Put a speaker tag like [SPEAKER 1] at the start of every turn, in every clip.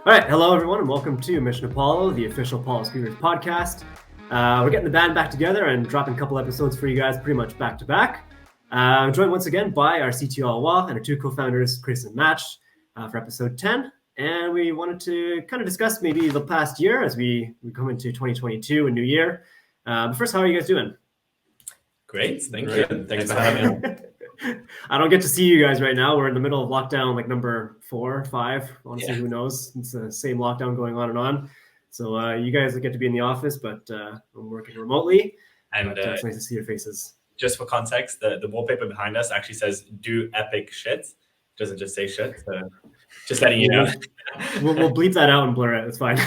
[SPEAKER 1] All right, hello everyone, and welcome to Mission Apollo, the official Apollo Speakers podcast. We're getting the band back together and dropping a couple episodes for you guys pretty much back to back. I'm joined once again by our CTO Alwa and our two co-founders, Chris and Match, for episode 10. And we wanted to kind of discuss maybe the past year as we come into 2022, a new year. But first, how are you guys doing?
[SPEAKER 2] Great, thank you. Thanks for having me.
[SPEAKER 1] I don't get to see you guys right now. We're in the middle of lockdown, like number 4 or 5. Honestly, Who knows? It's the same lockdown going on and on. So you guys get to be in the office, but I'm working remotely. And it's nice to see your faces.
[SPEAKER 2] Just for context, the wallpaper behind us actually says "Do epic shit." It doesn't just say shit. So just letting you know.
[SPEAKER 1] We'll bleep that out and blur it. It's fine.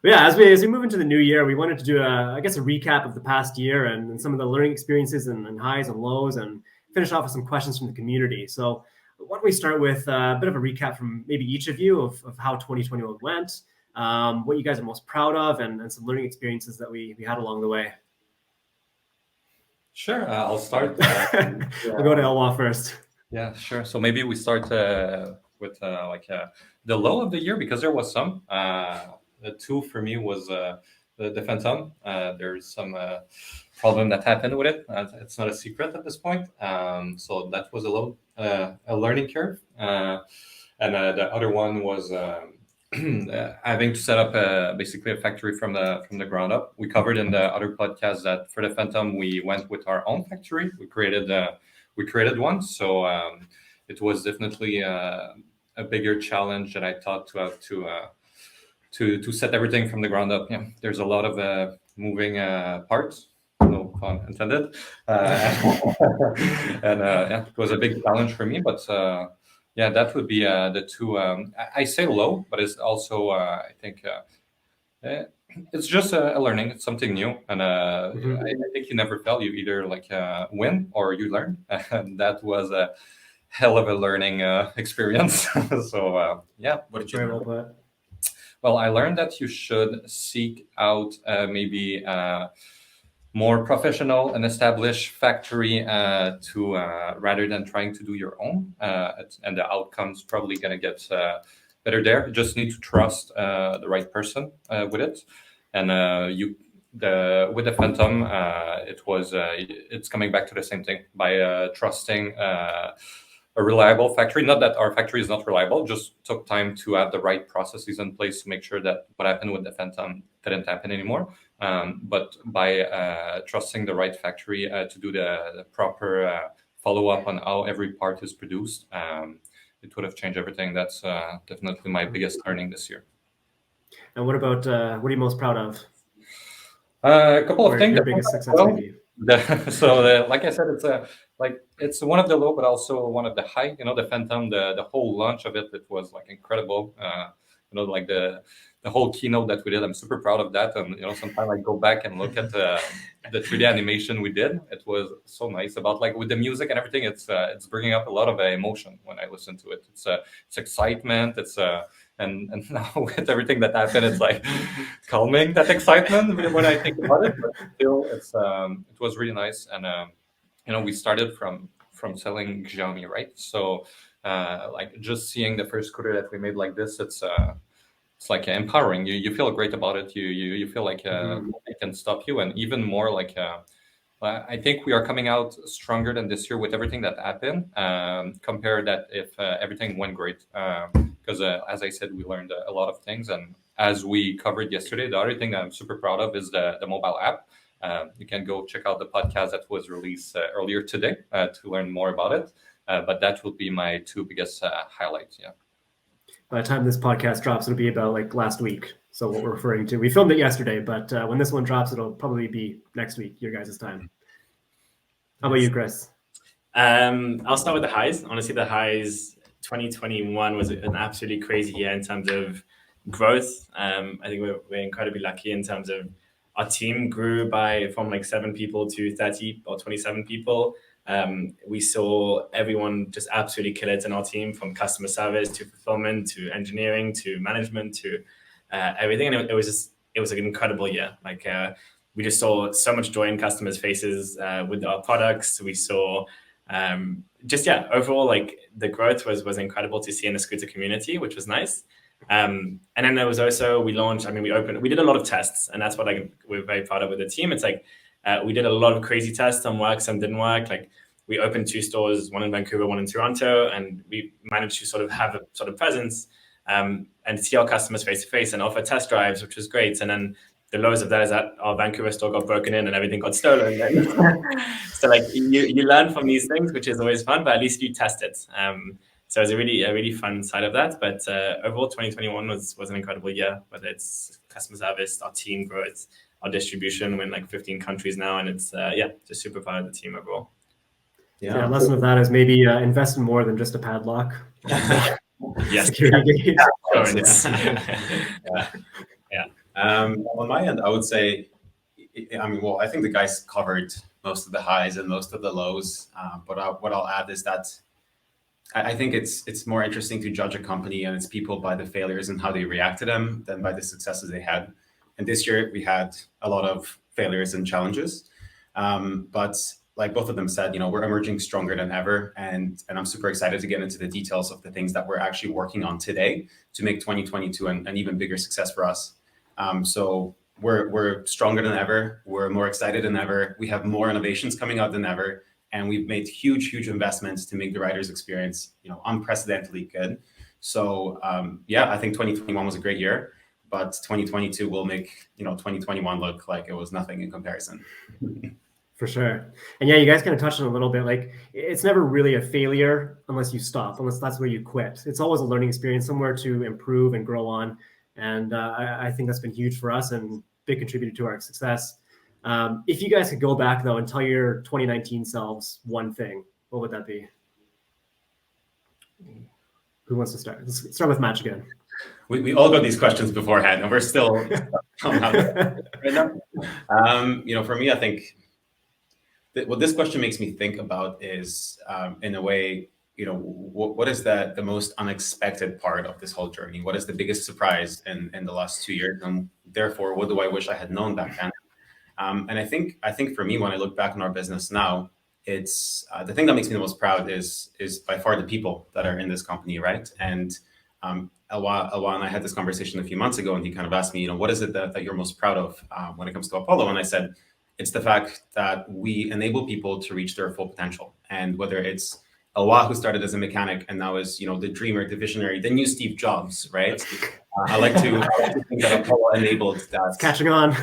[SPEAKER 1] But yeah, as we move into the new year, we wanted to do a recap of the past year and some of the learning experiences and highs and lows, and finish off with some questions from the community. So why don't we start with a bit of a recap from maybe each of you of how 2021 went, what you guys are most proud of, and some learning experiences that we had along the way.
[SPEAKER 3] Sure, I'll start.
[SPEAKER 1] We'll go to Elwa first.
[SPEAKER 3] Yeah, sure. So maybe we start with the low of the year, because there was some. The two for me was the Phantom. There's some problem that happened with it. It's not a secret at this point. So that was a learning curve. And the other one was having to set up basically a factory from the ground up. We covered in the other podcast that for the Phantom we went with our own factory. We created one. So it was definitely a bigger challenge that I thought to have to set everything from the ground up. Yeah, there's a lot of moving parts, no pun intended, and it was a big challenge for me. But that would be the two. I say low, but it's also I think it's just a learning. It's something new, and I think you never fail. You either win or you learn, and that was a hell of a learning experience. So
[SPEAKER 2] what did you learn?
[SPEAKER 3] Well, I learned that you should seek out maybe more professional and established factory rather than trying to do your own. And the outcome's probably going to get better there. You just need to trust the right person with it. And with the Phantom, it's coming back to the same thing by trusting a reliable factory. Not that our factory is not reliable, just took time to have the right processes in place to make sure that what happened with the Phantom didn't happen anymore. But by trusting the right factory to do the proper follow-up on how every part is produced, it would have changed everything. That's definitely my biggest learning this year.
[SPEAKER 1] And what about, what are you most proud of?
[SPEAKER 3] A couple of things.
[SPEAKER 1] Your biggest success maybe.
[SPEAKER 3] Like I said, it's one of the low, but also one of the high. The Phantom, the whole launch of it was incredible. The whole keynote that we did, I'm super proud of that. And sometimes I go back and look at the 3D animation we did. It was so nice. About with the music and everything, it's bringing up a lot of emotion when I listen to it. It's excitement. And now with everything that happened, it's calming that excitement when I think about it. But still, it was really nice. And we started from selling Xiaomi, right? So just seeing the first scooter that we made like this, it's empowering. You feel great about it. You feel like it can stop you, and even more I think we are coming out stronger than this year with everything that happened. Compare that if everything went great, because as I said, we learned a lot of things. And as we covered yesterday, the other thing that I'm super proud of is the mobile app. You can go check out the podcast that was released earlier today to learn more about it. But that will be my two biggest highlights. Yeah.
[SPEAKER 1] By the time this podcast drops, it'll be about last week. So what we're referring to, we filmed it yesterday, but when this one drops, it'll probably be next week, your guys' time. How about you, Chris?
[SPEAKER 2] I'll start with the highs. Honestly, the highs, 2021 was an absolutely crazy year in terms of growth. I think we're incredibly lucky in terms of our team grew from 7 people to 30 or 27 people. We saw everyone just absolutely kill it in our team, from customer service to fulfillment to engineering to management to everything. And it was an incredible year. We just saw so much joy in customers' faces with our products. We saw Overall, like the growth was incredible to see in the scooter community, which was nice. And then there was also, we did a lot of tests, and that's what we're very proud of with the team. It's like we did a lot of crazy tests. Some worked, some didn't work. Like we opened 2 stores, one in Vancouver, one in Toronto, and we managed to sort of have a sort of presence and see our customers face to face and offer test drives, which was great. And then the lows of that is that our Vancouver store got broken in and everything got stolen. So like you learn from these things, which is always fun, but at least you test it. So it was a really fun side of that. But overall, 2021 was an incredible year, whether it's customer service, our team growth, our distribution. We're in like 15 countries now, and it's just super proud of the team overall.
[SPEAKER 1] Yeah, lesson of that is maybe invest in more than just a padlock.
[SPEAKER 2] Yes.
[SPEAKER 4] Security gauge. Yeah. On my end, I would say, I think the guys covered most of the highs and most of the lows. But what I'll add is that I think it's more interesting to judge a company and its people by the failures and how they react to them than by the successes they had. And this year we had a lot of failures and challenges. But like both of them said, we're emerging stronger than ever. And I'm super excited to get into the details of the things that we're actually working on today to make 2022 an even bigger success for us. So we're stronger than ever. We're more excited than ever. We have more innovations coming out than ever. And we've made huge investments to make the riders experience, unprecedentedly good. So I think 2021 was a great year, but 2022 will make 2021 look like it was nothing in comparison.
[SPEAKER 1] For sure. And yeah, you guys kind of touched on it a little bit, like it's never really a failure unless you stop, unless that's where you quit. It's always a learning experience, somewhere to improve and grow on. And I think that's been huge for us and big contributor to our success. If you guys could go back though and tell your 2019 selves one thing, what would that be? Who wants to start? Let's start with Match again.
[SPEAKER 4] We all got these questions beforehand, and we're still right now. For me, I think what this question makes me think about is, in a way, what is the most unexpected part of this whole journey? What is the biggest surprise in the last 2 years? And therefore, what do I wish I had known back then? And I think for me, when I look back on our business now, it's the thing that makes me the most proud is by far the people that are in this company, right? And Elwa and I had this conversation a few months ago, and he kind of asked me, what is it that you're most proud of when it comes to Apollo? And I said, it's the fact that we enable people to reach their full potential. And whether it's Elwa, who started as a mechanic and now is, the dreamer, the visionary, the new Steve Jobs, right? I like to think that Apollo enabled that.
[SPEAKER 1] It's catching on.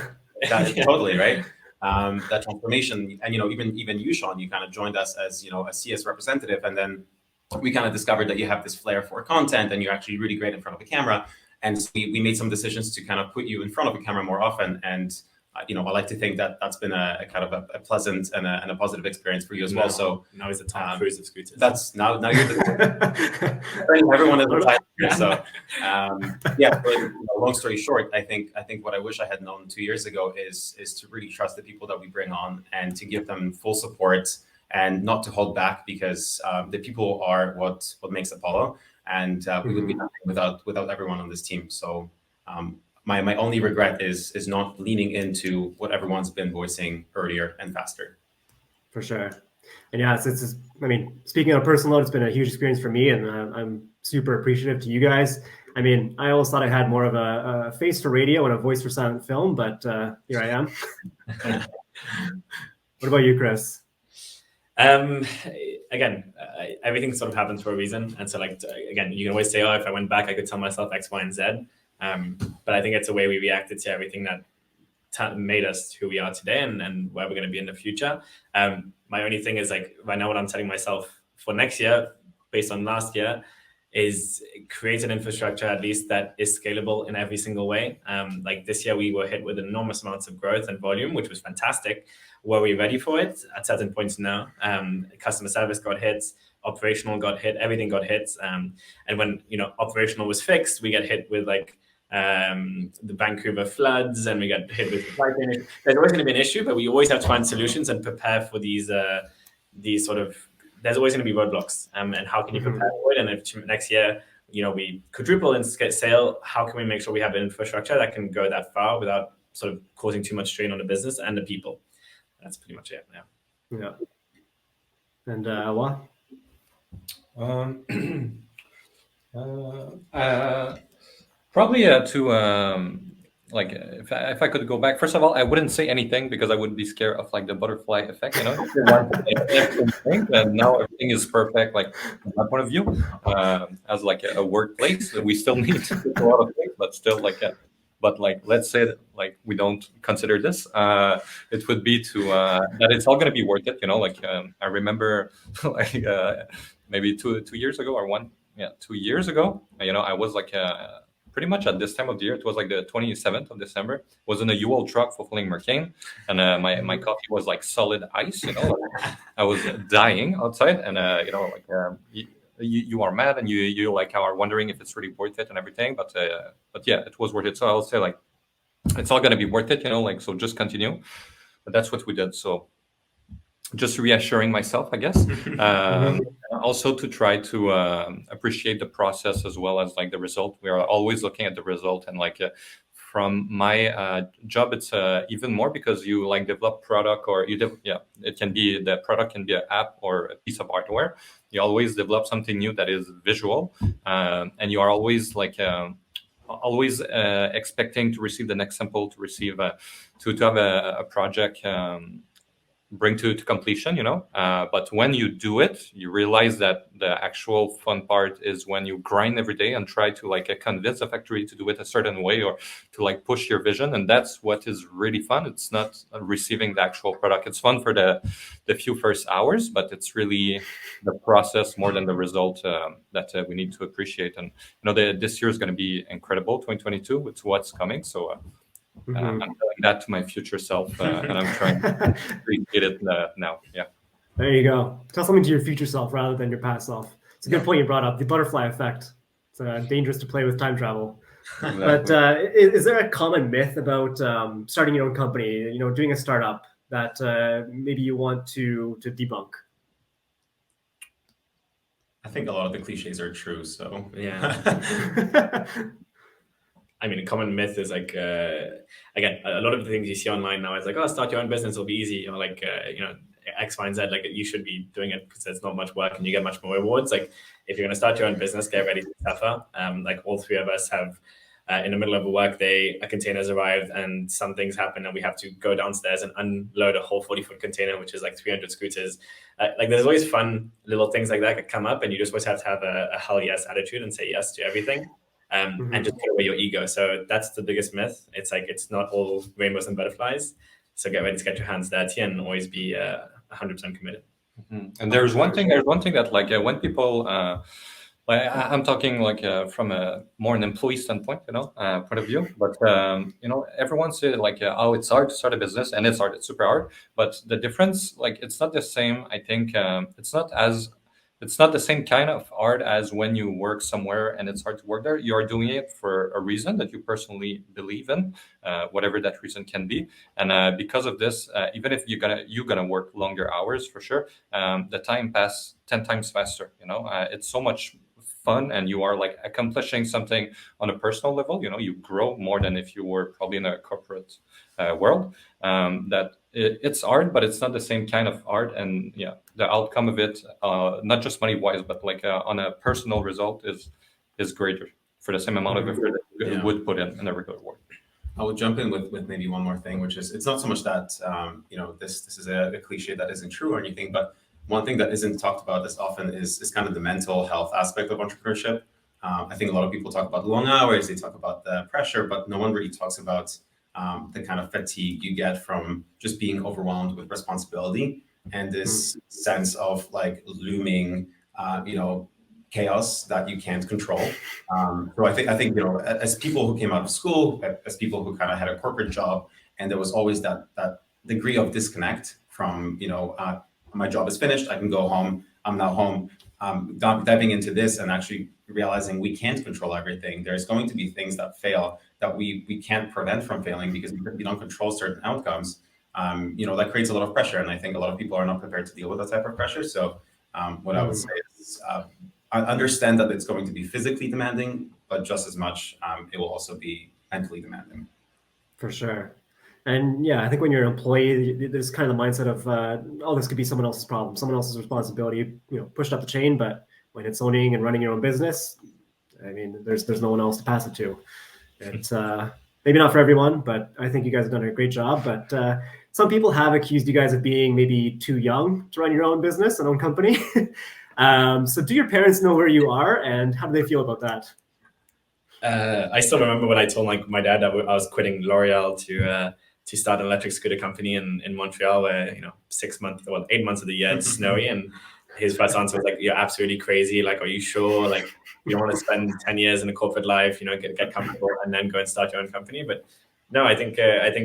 [SPEAKER 4] Totally, right? That transformation. And, even you, Sean, you kind of joined us as, a CS representative. And then we kind of discovered that you have this flair for content and you're actually really great in front of a camera. And so we made some decisions to kind of put you in front of a camera more often. And I like to think that that's been a kind of a pleasant and a positive experience for you as well. So
[SPEAKER 2] now he's the Tom Cruise of scooters.
[SPEAKER 4] That's now you're the everyone is the So long story short, I think what I wish I had known 2 years ago is to really trust the people that we bring on and to give them full support and not to hold back, because the people are what makes Apollo, and we would be nothing without everyone on this team. So. My only regret is not leaning into what everyone's been voicing earlier and faster.
[SPEAKER 1] For sure. And yeah, it's speaking on a personal note, it's been a huge experience for me, and I'm super appreciative to you guys. I always thought I had more of a face for radio and a voice for silent film, but here I am. What about you, Chris?
[SPEAKER 2] Again, everything sort of happens for a reason. And so again, you can always say, if I went back, I could tell myself X, Y, and Z. But I think it's a way we reacted to everything that made us who we are today and where we're going to be in the future. My only thing is right now what I'm telling myself for next year, based on last year, is create an infrastructure at least that is scalable in every single way. This year we were hit with enormous amounts of growth and volume, which was fantastic. Were we ready for it? At certain points, no. Customer service got hit. Operational got hit. Everything got hit. And when operational was fixed, we get hit with the Vancouver floods, and we got hit with supply chain. There's always going to be an issue, but we always have to find solutions and prepare for these sort of. There's always going to be roadblocks, and how can you prepare for it? And if next year, we quadruple in sale, how can we make sure we have an infrastructure that can go that far without sort of causing too much strain on the business and the people? That's pretty much it.
[SPEAKER 1] Yeah. And Wa?
[SPEAKER 3] Probably to like if I could go back, first of all, I wouldn't say anything because I would be scared of like the butterfly effect. You know, if you want to make everything, and now everything is perfect. Like from that point of view, as like a workplace, we still need to do a lot of things, but still like. But like, let's say that, like we don't consider this. It would be to that it's all going to be worth it. You know, like I remember like maybe 2 years ago or 2 years ago. You know, I was like. Pretty much at this time of the year, it was like the 27th of December, was in a U-Haul truck fulfilling Mercane, and my coffee was like solid ice, you know, like, I was dying outside, and you know, like you are mad, and you like are wondering if it's really worth it and everything, but yeah, it was worth it. So I would say like it's all gonna be worth it, you know, like so just continue. But that's what we did. So just reassuring myself, I guess. Also to try to appreciate the process as well as like the result. We are always looking at the result, and like from my job, it's even more because you like develop product, or it can be the product can be an app or a piece of hardware. You always develop something new that is visual, and you are always like. Always expecting to receive the next sample, to receive to have a project bring to completion, you know. But when you do it, you realize that the actual fun part is when you grind every day and try to like convince a factory to do it a certain way, or to like push your vision. And that's what is really fun. It's not receiving the actual product. It's fun for the few first hours, but it's really the process more than the result that we need to appreciate. And you know, this year is going to be incredible. 2022, with what's coming. So I'm telling that to my future self, and I'm trying to get it now. Yeah.
[SPEAKER 1] There you go. Tell something to your future self rather than your past self. It's a good point you brought up, the butterfly effect. It's dangerous to play with time travel. But is there a common myth about starting your own company, you know, doing a startup that maybe you want to debunk?
[SPEAKER 4] I think a lot of the cliches are true. So
[SPEAKER 2] yeah. I mean, a common myth is like, again, a lot of the things you see online now is like, oh, start your own business, it'll be easy. Or like, you know, X, Y, and Z, like you should be doing it because there's not much work and you get much more rewards. Like if you're going to start your own business, get ready to suffer. Like all three of us have, in the middle of a work day, a container's arrived and some things happen and we have to go downstairs and unload a whole 40-foot container, which is like 300 scooters. Like there's always fun little things like that come up, and you just always have to have a hell yes attitude and say yes to everything. And just put away your ego. So that's the biggest myth. It's like, it's not all rainbows and butterflies. So get ready to get your hands dirty and always be 100% committed.
[SPEAKER 3] And there's one thing that like when people, like I'm talking like from a more an employee standpoint, you know, point of view, but you know, everyone says like, oh, it's hard to start a business, and it's hard, it's super hard. But the difference, like, it's not the same. I think it's not the same kind of art as when you work somewhere and it's hard to work there. You're doing it for a reason that you personally believe in, whatever that reason can be. And because of this, even if you're gonna work longer hours for sure, the time passes 10 times faster. You know, it's so much fun, and you are like accomplishing something on a personal level. You know, you grow more than if you were probably in a corporate world. It's art, but it's not the same kind of art. And yeah, the outcome of it, not just money wise, but like on a personal result is greater for the same amount of effort that you would put in a regular work.
[SPEAKER 4] I will jump in with maybe one more thing, which is, it's not so much that you know, this is a cliche that isn't true or anything, but one thing that isn't talked about as often is kind of the mental health aspect of entrepreneurship. I think a lot of people talk about long hours, they talk about the pressure, but no one really talks about the kind of fatigue you get from just being overwhelmed with responsibility and this sense of like looming, you know, chaos that you can't control. So I think, you know, as people who came out of school, as people who kind of had a corporate job, and there was always that degree of disconnect from, you know, my job is finished, I can go home, I'm now home. Diving into this and actually realizing we can't control everything. There's going to be things that fail that we can't prevent from failing because we don't control certain outcomes. You know, that creates a lot of pressure, and I think a lot of people are not prepared to deal with that type of pressure. So what I would say is I understand that it's going to be physically demanding, but just as much, it will also be mentally demanding.
[SPEAKER 1] For sure. And yeah, I think when you're an employee, there's kind of the mindset of, oh, this could be someone else's problem, someone else's responsibility, pushed up the chain. But when it's owning and running your own business, I mean, there's no one else to pass it to. It's maybe not for everyone, but I think you guys have done a great job. But some people have accused you guys of being maybe too young to run your own business and own company. So do your parents know where you are, and how do they feel about that?
[SPEAKER 2] I still remember when I told my dad that I was quitting L'Oreal to start an electric scooter company in Montreal, where 8 months of the year it's snowy, and his first answer was like, "You're absolutely crazy. Like, are you sure? Like, you don't want to spend 10 years in a corporate life, get comfortable and then go and start your own company." But no, I think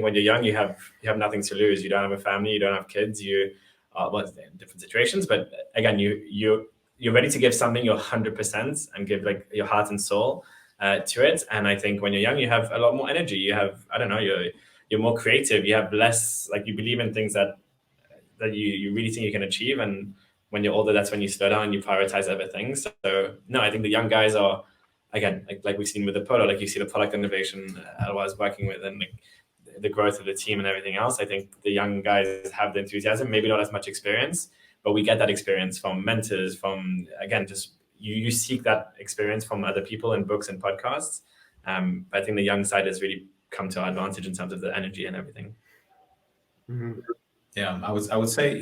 [SPEAKER 2] when you're young, you have nothing to lose. You don't have a family, you don't have kids. You in different situations, but again, you're ready to give something your 100% and give like your heart and soul to it. And I think when you're young, you have a lot more energy. You have, I don't know, you're more creative. You have less, like, you believe in things that you really think you can achieve. And when you're older, that's when you slow down and you prioritize other things. So no, I think the young guys are, again, like we've seen with the Polo, like you see the product innovation I was working with, and like the growth of the team and everything else. I think the young guys have the enthusiasm, maybe not as much experience, but we get that experience from mentors, from, again, just you seek that experience from other people in books and podcasts. I think the young side has really come to our advantage in terms of the energy and everything.
[SPEAKER 1] Mm-hmm.
[SPEAKER 4] Yeah, I would say,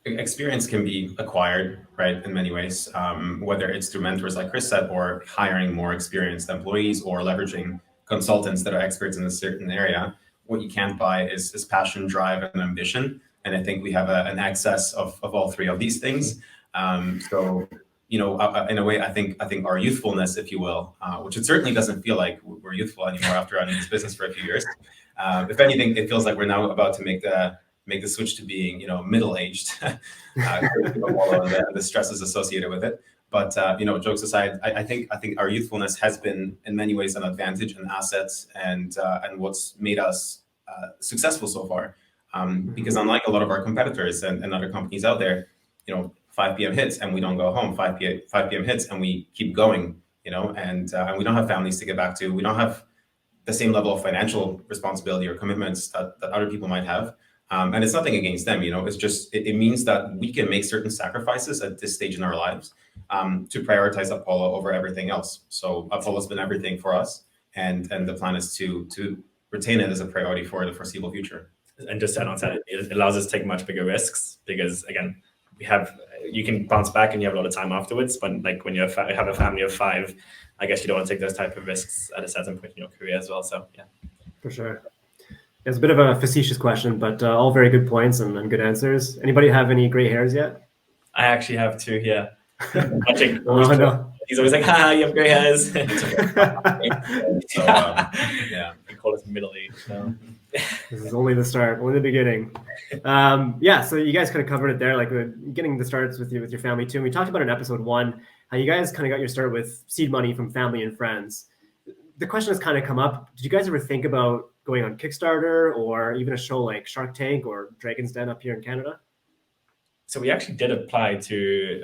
[SPEAKER 4] experience can be acquired, right, in many ways, whether it's through mentors like Chris said, or hiring more experienced employees, or leveraging consultants that are experts in a certain area. What you can't buy is passion, drive, and ambition. And I think we have an excess of all three of these things. So, in a way, I think our youthfulness, if you will, which it certainly doesn't feel like we're youthful anymore after running this business for a few years. If anything, it feels like we're now about to make the switch to being, middle-aged, the stresses associated with it. But jokes aside, I think our youthfulness has been in many ways an advantage, an asset, and what's made us successful so far. Because unlike a lot of our competitors and other companies out there, 5 p.m. hits and we don't go home. 5 p.m. hits and we keep going. And we don't have families to get back to. We don't have the same level of financial responsibility or commitments that other people might have. And it's nothing against them, it's just, it means that we can make certain sacrifices at this stage in our lives to prioritize Apollo over everything else. So Apollo's been everything for us, and the plan is to retain it as a priority for the foreseeable future.
[SPEAKER 2] And just to add on to that, it allows us to take much bigger risks because, again, you can bounce back and you have a lot of time afterwards. But like when you have a family of 5, I guess you don't want to take those type of risks at a certain point in your career as well. So yeah,
[SPEAKER 1] for sure. It's a bit of a facetious question, but all very good points and good answers. Anybody have any gray hairs yet?
[SPEAKER 2] I actually have 2 here.
[SPEAKER 1] No.
[SPEAKER 2] He's always like, "Ha, you have gray hairs."
[SPEAKER 4] So, yeah,
[SPEAKER 2] we call it middle-aged. So.
[SPEAKER 1] This is only the start, only the beginning. So you guys kind of covered it there, like getting the starts with your family too. And we talked about in episode 1 how you guys kind of got your start with seed money from family and friends. The question has kind of come up. Did you guys ever think about going on Kickstarter or even a show like Shark Tank or Dragon's Den up here in Canada?
[SPEAKER 2] So we actually did apply to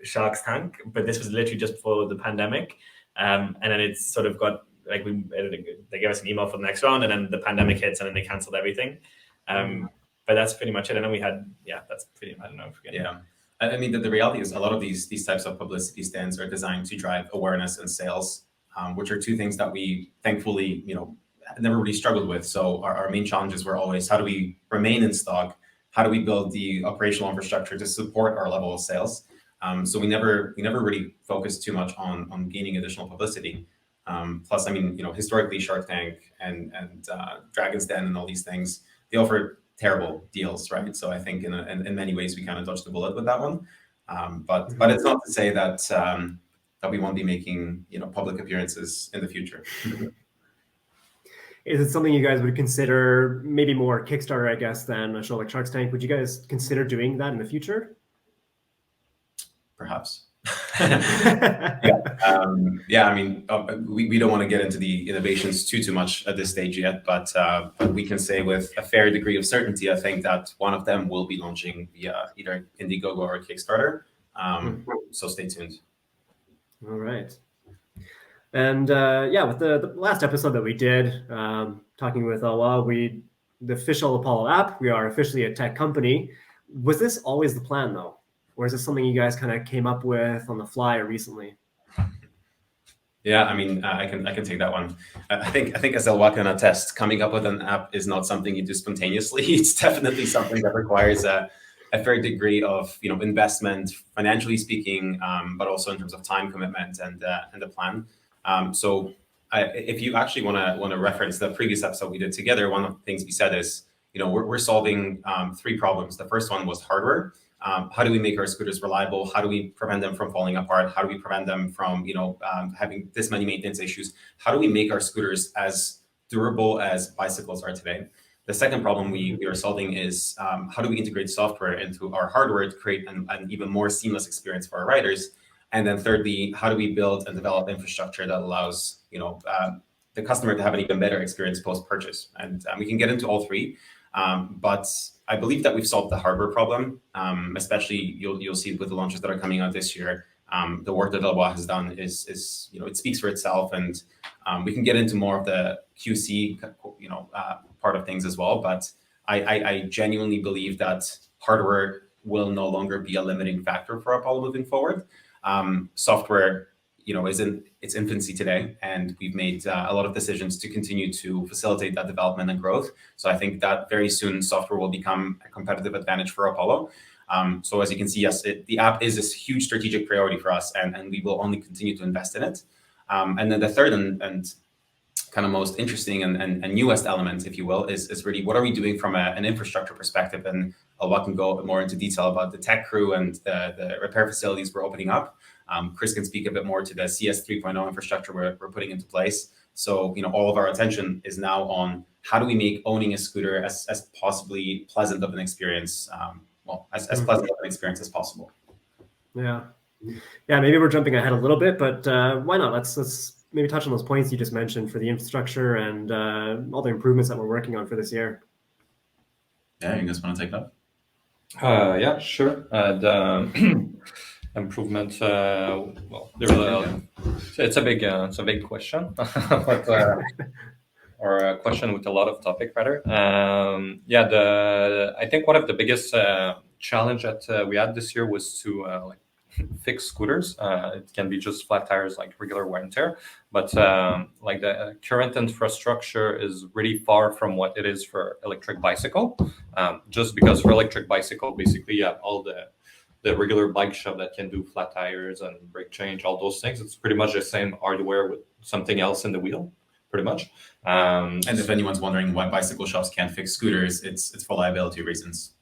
[SPEAKER 2] Shark Tank, but this was literally just before the pandemic. And then it's sort of got, like, they gave us an email for the next round, and then the pandemic hits, and then they canceled everything. But that's pretty much it. And then we had, that's pretty, I don't know.
[SPEAKER 4] I mean, the reality is a lot of these types of publicity stands are designed to drive awareness and sales, which are 2 things that we thankfully, never really struggled with. So our main challenges were always, how do we remain in stock? How do we build the operational infrastructure to support our level of sales? So we never really focused too much on gaining additional publicity. Plus, I mean, historically, Shark Tank and Dragon's Den and all these things, they offer terrible deals, right? So I think in many ways we kind of dodged the bullet with that one. But it's not to say that we won't be making public appearances in the future.
[SPEAKER 1] Is it something you guys would consider, maybe more Kickstarter, I guess, than a show like Shark Tank? Would you guys consider doing that in the future?
[SPEAKER 4] Perhaps. I mean, we don't want to get into the innovations too much at this stage yet, but we can say with a fair degree of certainty, I think that one of them will be launching via either Indiegogo or Kickstarter. So stay tuned.
[SPEAKER 1] All right. And with the last episode that we did, talking with Awa, the official Apollo app, we are officially a tech company. Was this always the plan though? Or is this something you guys kind of came up with on the fly or recently?
[SPEAKER 4] Yeah, I mean, I can take that one. I think as Elwa can attest, coming up with an app is not something you do spontaneously. It's definitely something that requires a fair degree of investment, financially speaking, but also in terms of time commitment and the plan. If you actually want to reference the previous episode we did together, one of the things we said is we're solving three problems. The first one was hardware. How do we make our scooters reliable? How do we prevent them from falling apart? How do we prevent them from having this many maintenance issues? How do we make our scooters as durable as bicycles are today? The second problem we are solving is how do we integrate software into our hardware to create an even more seamless experience for our riders? And then thirdly, how do we build and develop infrastructure that allows the customer to have an even better experience post-purchase? And we can get into all three, but I believe that we've solved the hardware problem, especially you'll see with the launches that are coming out this year. The work that Elwa has done is it speaks for itself, and we can get into more of the QC part of things as well. But I genuinely believe that hardware will no longer be a limiting factor for Apollo moving forward. Software, is in its infancy today, and we've made a lot of decisions to continue to facilitate that development and growth. So I think that very soon software will become a competitive advantage for Apollo. So as you can see, yes, the app is this huge strategic priority for us, and we will only continue to invest in it. And then the third and kind of most interesting and newest element, if you will, is really what are we doing from an infrastructure perspective? And Elwa can go a bit more into detail about the tech crew and the repair facilities we're opening up. Chris can speak a bit more to the CS 3.0 infrastructure we're putting into place. So, all of our attention is now on how do we make owning a scooter as possibly pleasant of an experience, as pleasant of an experience as possible.
[SPEAKER 1] Yeah. Maybe we're jumping ahead a little bit, but why not? Let's maybe touch on those points you just mentioned for the infrastructure and all the improvements that we're working on for this year.
[SPEAKER 4] Yeah, you guys want to take that?
[SPEAKER 3] Yeah, sure. The improvement. It's a big question, but or a question with a lot of topic rather. I think one of the biggest challenge that we had this year was to fix scooters. It can be just flat tires, like regular wear and tear, but the current infrastructure is really far from what it is for electric bicycle. Just because for electric bicycle, basically you have all the regular bike shop that can do flat tires and brake change, all those things. It's pretty much the same hardware with something else in the wheel, pretty much.
[SPEAKER 4] And if anyone's wondering why bicycle shops can't fix scooters, it's for liability reasons.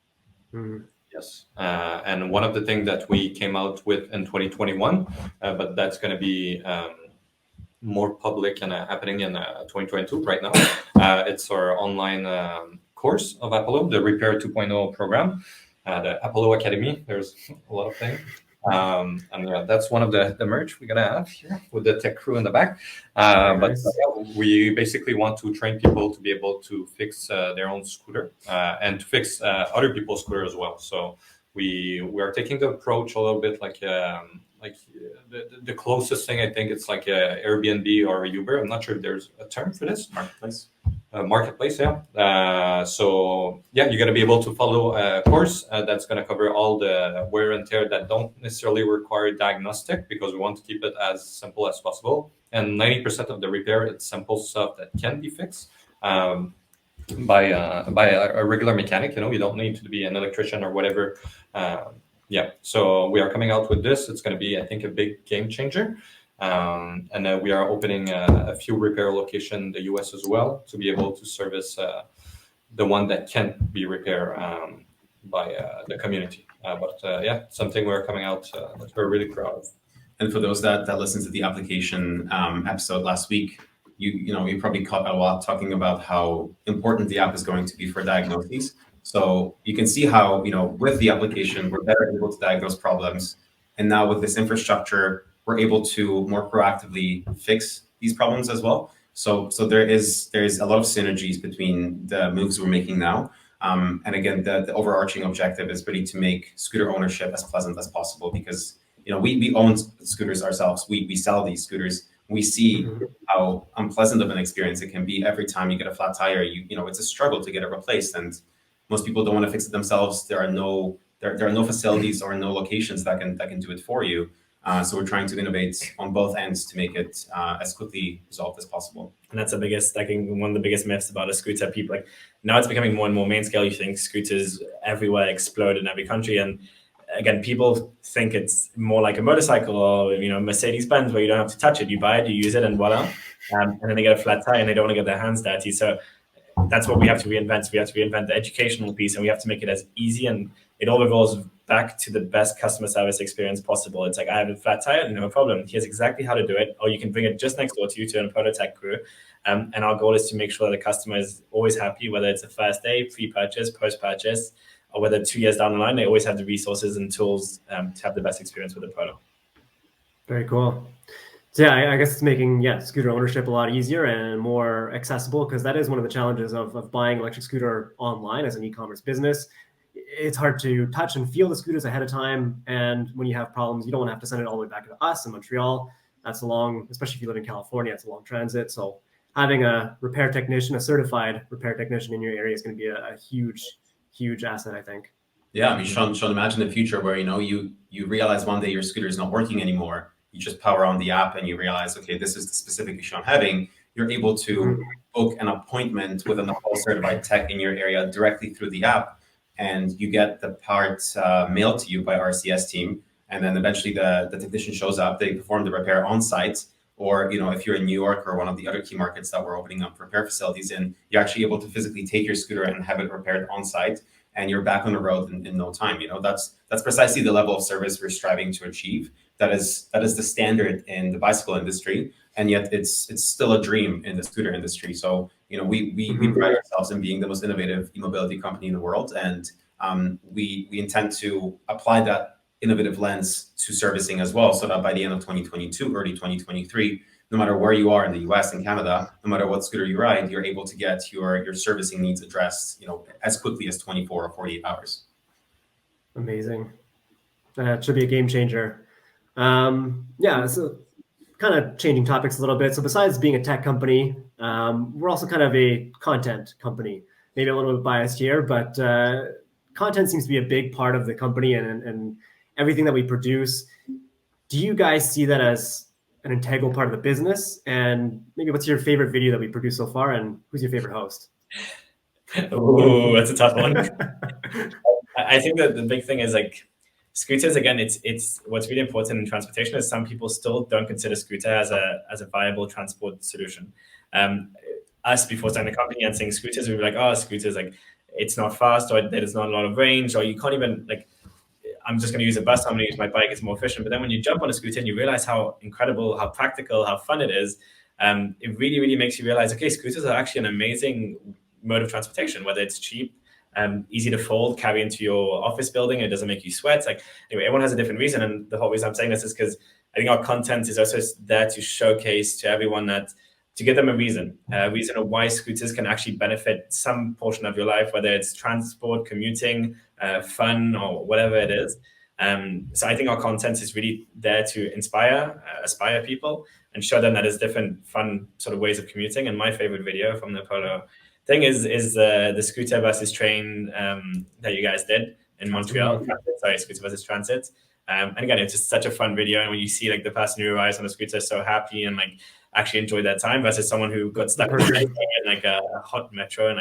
[SPEAKER 1] Mm-hmm.
[SPEAKER 3] Yes. And one of the things that we came out with in 2021, but that's going to be more public and happening in 2022 right now. It's our online course of Apollo, the Repair 2.0 program, the Apollo Academy. There's a lot of things. That's one of the merch we're going to have here with the tech crew in the back. We basically want to train people to be able to fix their own scooter and to fix other people's scooter as well. So we are taking the approach a little bit like the closest thing, I think it's like Airbnb or Uber. I'm not sure if there's a term for this. Marketplace, yeah. So you're going to be able to follow a course that's going to cover all the wear and tear that don't necessarily require diagnostic, because we want to keep it as simple as possible. And 90% of the repair, it's simple stuff that can be fixed by a regular mechanic. You don't need to be an electrician or whatever. So we are coming out with this. It's going to be, I think, a big game changer. And we are opening a few repair locations in the US as well to be able to service the one that can't be repaired by the community. Something we're coming out that we're really proud of.
[SPEAKER 4] And for those that listened to the application episode last week, you probably caught a lot talking about how important the app is going to be for diagnoses. So you can see how, with the application, we're better able to diagnose problems. And now with this infrastructure, we're able to more proactively fix these problems as well. So there's a lot of synergies between the moves we're making now. And again, the overarching objective is really to make scooter ownership as pleasant as possible, because we own scooters ourselves. We sell these scooters, we see how unpleasant of an experience it can be every time you get a flat tire. It's a struggle to get it replaced, and most people don't want to fix it themselves. There are no facilities or no locations that can do it for you. So we're trying to innovate on both ends to make it as quickly resolved as possible.
[SPEAKER 2] And that's I think one of the biggest myths about a scooter. People now it's becoming more and more main scale. You think scooters everywhere explode in every country, and again, people think it's more like a motorcycle or Mercedes-Benz, where you don't have to touch it. You buy it, you use it, and voila. And then they get a flat tire and they don't want to get their hands dirty. So that's what we have to reinvent. So we have to reinvent the educational piece, and we have to make it as easy, and it all revolves back to the best customer service experience possible. It's like, I have a flat tire, no problem. Here's exactly how to do it. Or you can bring it just next door to you to a prototype crew. And our goal is to make sure that the customer is always happy, whether it's a first day, pre-purchase, post-purchase, or whether 2 years down the line, they always have the resources and tools to have the best experience with the product.
[SPEAKER 1] Very cool. So yeah, I guess it's making scooter ownership a lot easier and more accessible, because that is one of the challenges of buying electric scooter online as an e-commerce business. It's hard to touch and feel the scooters ahead of time, and when you have problems, you don't want to have to send it all the way back to us in Montreal. That's a long, especially if you live in California, it's a long transit. So having a repair technician, a certified repair technician in your area is going to be a huge asset, I think.
[SPEAKER 4] Yeah, I mean, Sean, imagine a future where you realize one day your scooter is not working anymore. You just power on the app and you realize, okay, this is the specific issue I'm having. You're able to book an appointment with an certified tech in your area directly through the app, and you get the parts mailed to you by our CS team. And then eventually the technician shows up, they perform the repair on site. Or, if you're in New York or one of the other key markets that we're opening up repair facilities in, you're actually able to physically take your scooter and have it repaired on site, and you're back on the road in no time. That's precisely the level of service we're striving to achieve. That is the standard in the bicycle industry, and yet it's still a dream in the scooter industry. So, we pride ourselves in being the most innovative e-mobility company in the world, and we intend to apply that innovative lens to servicing as well, so that by the end of 2022, early 2023, no matter where you are in the US and Canada, no matter what scooter you ride, you're able to get your servicing needs addressed, as quickly as 24 or 48 hours.
[SPEAKER 1] Amazing. That should be a game changer. So kind of changing topics a little bit. So besides being a tech company, we're also kind of a content company. Maybe a little bit biased here, but content seems to be a big part of the company and everything that we produce. Do you guys see that as an integral part of the business? And maybe what's your favorite video that we produced so far, and who's your favorite host?
[SPEAKER 2] Oh, that's a tough one. I think that the big thing is scooters. Again, it's what's really important in transportation is some people still don't consider scooter as a viable transport solution. Us before starting the company and saying scooters, we were like, oh, scooters, it's not fast, or there's not a lot of range, or you can't even I'm just going to use a bus, I'm going to use my bike, it's more efficient. But then when you jump on a scooter and you realize how incredible, how practical, how fun it is, it really, really makes you realize, okay, scooters are actually an amazing mode of transportation, whether it's cheap, easy to fold, carry into your office building, it doesn't make you sweat. Anyway, everyone has a different reason. And the whole reason I'm saying this is because I think our content is also there to showcase to everyone to give them a reason of why scooters can actually benefit some portion of your life, whether it's transport, commuting, fun, or whatever it is. So I think our content is really there to aspire people and show them that there's different fun sort of ways of commuting. And my favorite video from the Polo thing is the scooter versus train that you guys did in Montreal. Scooter versus transit. And again, it's just such a fun video. And when you see the person who arrives on a scooter so happy and actually enjoyed their time versus someone who got stuck in a hot metro and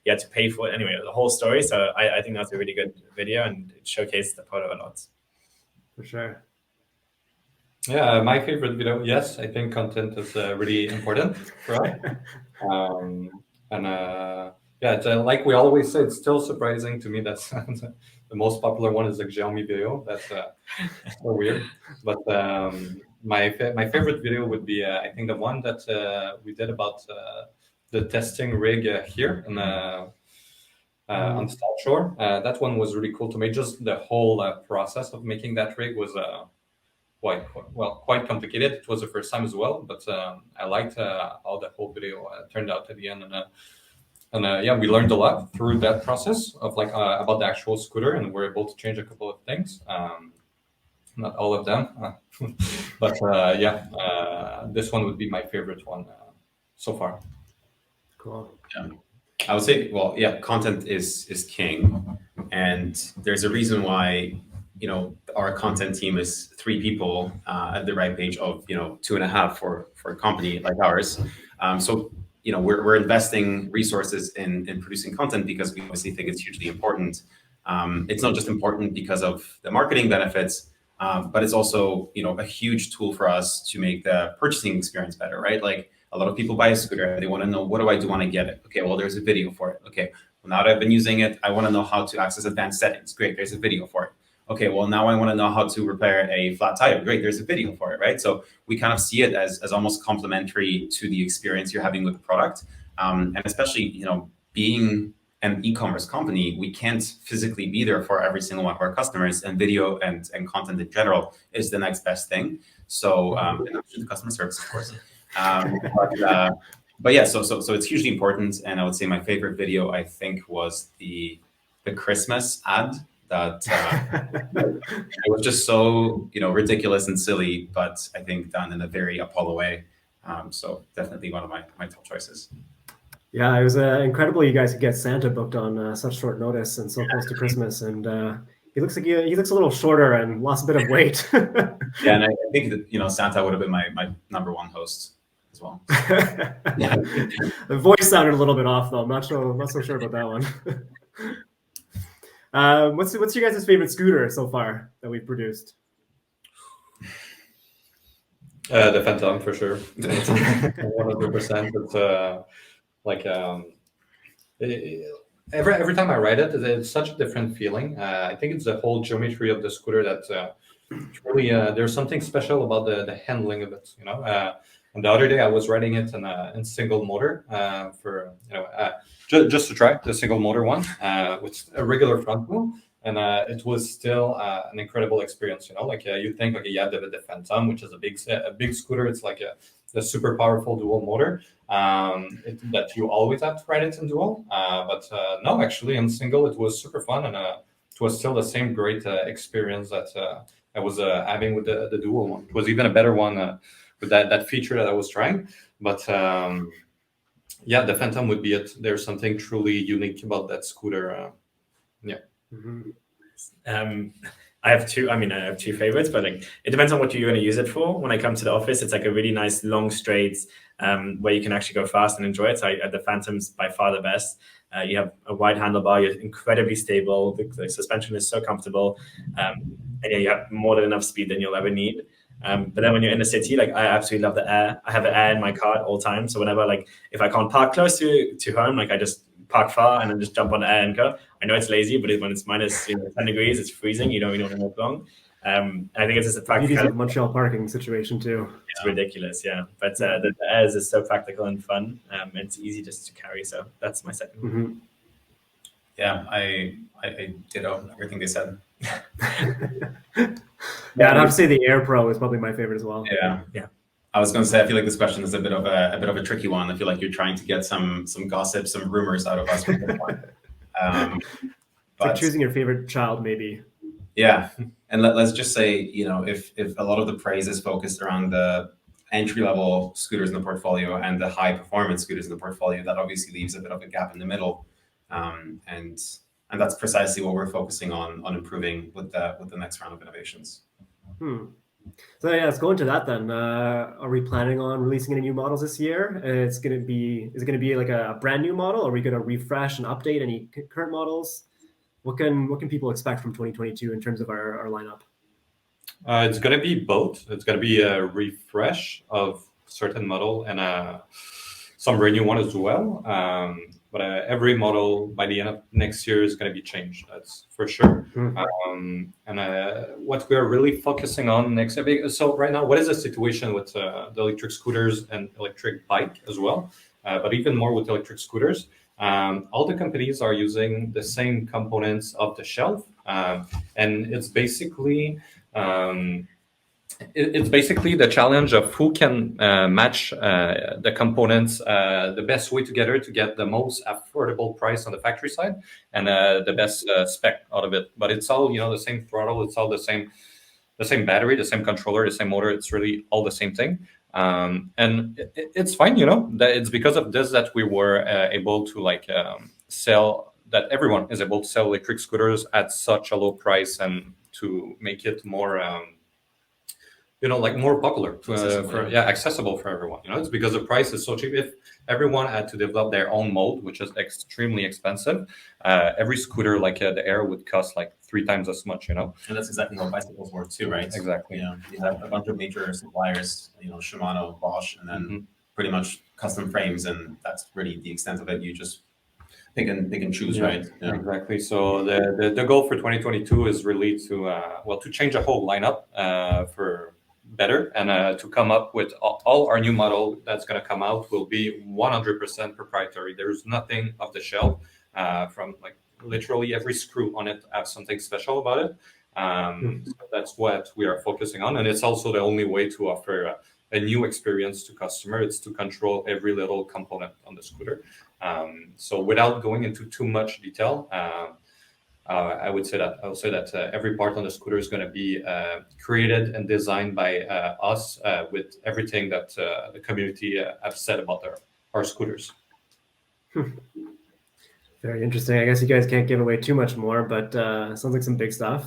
[SPEAKER 2] you had to pay for it. Anyway, the whole story. So I think that's a really good video, and it showcased the Polo a lot.
[SPEAKER 1] For sure.
[SPEAKER 3] Yeah, my favorite video. Yes, I think content is really important for us. It's, like we always say, it's still surprising to me that the most popular one is the Xiaomi video. That's so weird. But my favorite video would be, I think, the one that we did about the testing rig here in, on the South Shore. That one was really cool to me. Just the whole process of making that rig was quite complicated. It was the first time as well, but I liked how the whole video turned out at the end. And we learned a lot through that process of about the actual scooter, and we're able to change a couple of things. Not all of them, But this one would be my favorite one so far.
[SPEAKER 1] Cool.
[SPEAKER 4] Yeah. I would say, well, yeah, content is king, and there's a reason why, our content team is 3 people at the right page of 2.5 for a company like ours. So we're investing resources in producing content because we obviously think it's hugely important. It's not just important because of the marketing benefits, but it's also a huge tool for us to make the purchasing experience better, right? Like, a lot of people buy a scooter, they want to know, what do I do when I get it? Okay, well, there's a video for it. Okay, well, now that I've been using it, I want to know how to access advanced settings. Great, there's a video for it. Okay, well, now I want to know how to repair a flat tire. Great, there's a video for it, right? So we kind of see it as almost complementary to the experience you're having with the product. And especially, being an e-commerce company, we can't physically be there for every single one of our customers, and video and content in general is the next best thing. So, and the customer service, of course. But yeah, so it's hugely important, and I would say my favorite video, I think, was the Christmas ad that it was just so ridiculous and silly, but I think done in a very Apollo way. So definitely one of my top choices.
[SPEAKER 1] Yeah, it was incredible you guys could get Santa booked on such short notice and so close to Christmas, and he looks a little shorter and lost a bit of weight.
[SPEAKER 4] Yeah, and I think that Santa would have been my number 1 host as well.
[SPEAKER 1] Yeah. The voice sounded a little bit off though. I'm not so sure about that one. What's your guys' favorite scooter so far that we've produced?
[SPEAKER 3] The Phantom for sure. 100%. It's like every time I ride it, it's such a different feeling. I think it's the whole geometry of the scooter that really there's something special about the handling of it. And the other day I was riding it in single motor for just to try the single motor one with a regular front wheel, and it was still an incredible experience. Like you think, okay, you have the Phantom, which is a big scooter. It's like the super powerful dual motor that you always have to ride it in dual. But no, actually in single it was super fun, and it was still the same great experience that I was having with the dual one. It was even a better one with that feature that I was trying. But yeah, the Phantom would be it. There's something truly unique about that scooter. Yeah.
[SPEAKER 1] Mm-hmm.
[SPEAKER 2] I have two favorites, but like it depends on what you're going to use it for. When I come to the office, it's like a really nice long straight where you can actually go fast and enjoy it. So the Phantom's by far the best. You have a wide handlebar, you're incredibly stable, the suspension is so comfortable, and yeah, you have more than enough speed than you'll ever need. But then when you're in the city, like I absolutely love the air. I have the air in my car at all times. So whenever, like, if I can't park close to home, like I just park far and then just jump on the air and go. I know it's lazy, but when it's minus 10 degrees, it's freezing. You don't want to walk long. I think it's just a practical.
[SPEAKER 1] Beauties of Montreal parking situation too.
[SPEAKER 2] It's ridiculous, yeah. But the airs is so practical and fun. It's easy just to carry. So that's my second.
[SPEAKER 1] Mm-hmm.
[SPEAKER 4] Yeah, I ditto everything they said.
[SPEAKER 1] Yeah, I'd have to say the Air Pro is probably my favorite as well.
[SPEAKER 4] Yeah. I was going to say, I feel like this question is a bit of a tricky one. I feel like you're trying to get some gossip, some rumors out of us.
[SPEAKER 1] It's like choosing your favorite child, maybe.
[SPEAKER 4] Yeah, and let's just say, if a lot of the praise is focused around the entry-level scooters in the portfolio and the high-performance scooters in the portfolio, that obviously leaves a bit of a gap in the middle, and that's precisely what we're focusing on improving with the next round of innovations.
[SPEAKER 1] So yeah, let's go into that then. Are we planning on releasing any new models this year? Is it going to be like a brand new model? Or are we going to refresh and update any current models? What can people expect from 2022 in terms of our lineup?
[SPEAKER 3] It's going to be both. It's going to be a refresh of certain model and some brand new one as well. But every model by the end of next year is going to be changed. That's for sure. And what we are really focusing on next. So right now, what is the situation with the electric scooters and electric bike as well? But even more with electric scooters. All the companies are using the same components off the shelf, and it's basically the challenge of who can match the components the best way together to get the most affordable price on the factory side and the best spec out of it. But it's all the same throttle, it's all the the same battery, the same controller, the same motor. It's really all the same thing. And it's fine, that it's because of this that we were able to sell, that everyone is able to sell electric scooters at such a low price and to make it more more popular, accessible for everyone. It's because the price is so cheap. If everyone had to develop their own mold, which is extremely expensive, every scooter like the Air would cost like 3 times as much.
[SPEAKER 4] And that's exactly how bicycles work too, right?
[SPEAKER 3] Exactly.
[SPEAKER 4] You have a bunch of major suppliers, Shimano, Bosch, and then pretty much custom frames, and that's really the extent of it. You just pick and choose, right?
[SPEAKER 3] Yeah. Exactly. So the goal for 2022 is really to change the whole lineup for better, and to come up with all our new model that's going to come out will be 100% proprietary. There's nothing off the shelf. From literally every screw on it have something special about it. So that's what we are focusing on, and it's also the only way to offer a new experience to customer. It's to control every little component on the scooter. So without going into too much detail, I would say that every part on the scooter is going to be created and designed by us, with everything that the community have said about our scooters.
[SPEAKER 1] Very interesting. I guess you guys can't give away too much more, but sounds like some big stuff.